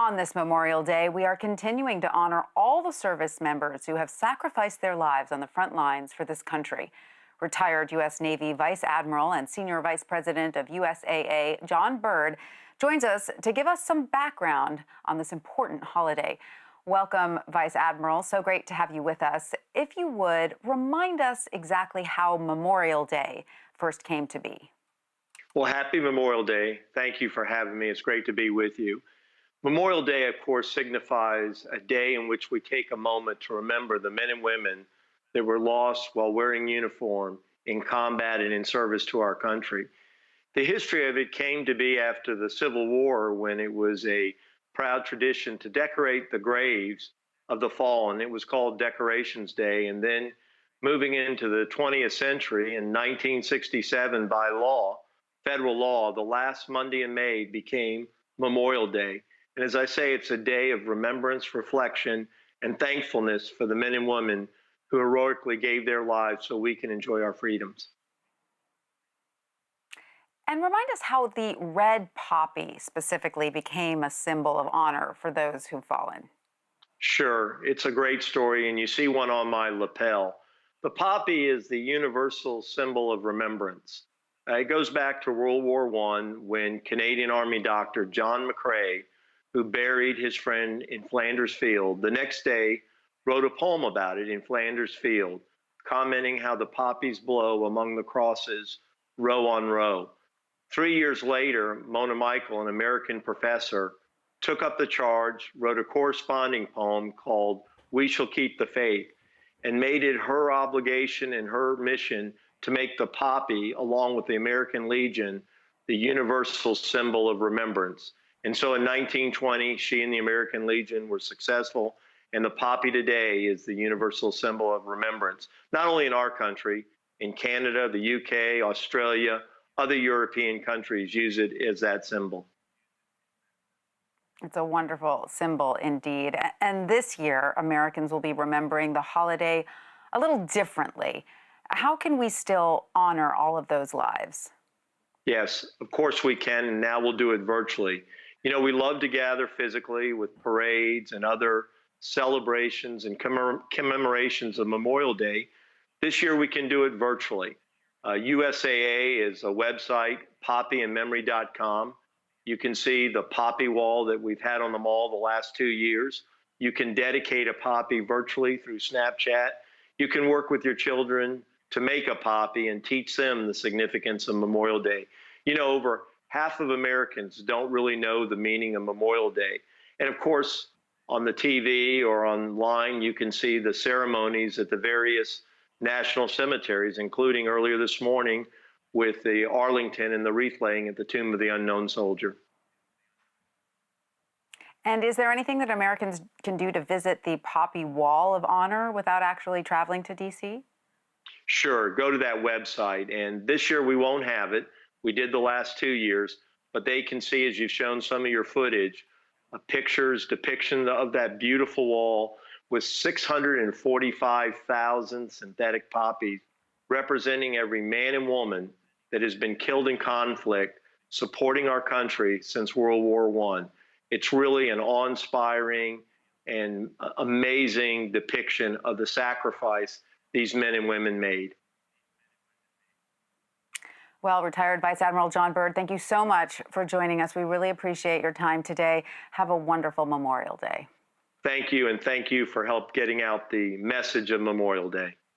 On this Memorial Day, we are continuing to honor all the service members who have sacrificed their lives on the front lines for this country. Retired U.S. Navy Vice Admiral and Senior Vice President of USAA, John Byrd, joins us to give us some background on this important holiday. Welcome, Vice Admiral. So great to have you with us. If you would, remind us exactly how Memorial Day first came to be. Well, happy Memorial Day. Thank you for having me. It's great to be with you. Memorial Day, of course, signifies a day in which we take a moment to remember the men and women that were lost while wearing uniform in combat and in service to our country. The history of it came to be after the Civil War, when it was a proud tradition to decorate the graves of the fallen. It was called Decorations Day. And then moving into the 20th century in 1967, by law, federal law, the last Monday in May became Memorial Day. And as I say, it's a day of remembrance, reflection, and thankfulness for the men and women who heroically gave their lives so we can enjoy our freedoms. And remind us how the red poppy specifically became a symbol of honor for those who've fallen. Sure, it's a great story, and you see one on my lapel. The poppy is the universal symbol of remembrance. It goes back to World War I, when Canadian Army doctor John McCrae, who buried his friend in Flanders Field, the next day wrote a poem about it in Flanders Field, commenting how the poppies blow among the crosses, row on row. 3 years later, Mona Michael, an American professor, took up the charge, wrote a corresponding poem called We Shall Keep the Faith, and made it her obligation and her mission to make the poppy, along with the American Legion, the universal symbol of remembrance. And so in 1920, she and the American Legion were successful, and the poppy today is the universal symbol of remembrance, not only in our country, in Canada, the UK, Australia, other European countries use it as that symbol. It's a wonderful symbol indeed. And this year, Americans will be remembering the holiday a little differently. How can we still honor all of those lives? Yes, of course we can, and now we'll do it virtually. You know, we love to gather physically with parades and other celebrations and commemorations of Memorial Day. This year we can do it virtually. USAA is a website, poppyandmemory.com. You can see the poppy wall that we've had on the mall the last 2 years. You can dedicate a poppy virtually through Snapchat. You can work with your children to make a poppy and teach them the significance of Memorial Day. You know, over half of Americans don't really know the meaning of Memorial Day. And of course, on the TV or online, you can see the ceremonies at the various national cemeteries, including earlier this morning with the Arlington and the wreath laying at the Tomb of the Unknown Soldier. And is there anything that Americans can do to visit the Poppy Wall of Honor without actually traveling to D.C.? Sure, go to that website. And this year we won't have it. We did the last 2 years, but they can see, as you've shown some of your footage, pictures, depiction of that beautiful wall with 645,000 synthetic poppies representing every man and woman that has been killed in conflict, supporting our country since World War I. It's really an awe-inspiring and amazing depiction of the sacrifice these men and women made. Well, retired Vice Admiral John Byrd, thank you so much for joining us. We really appreciate your time today. Have a wonderful Memorial Day. Thank you, and thank you for help getting out the message of Memorial Day.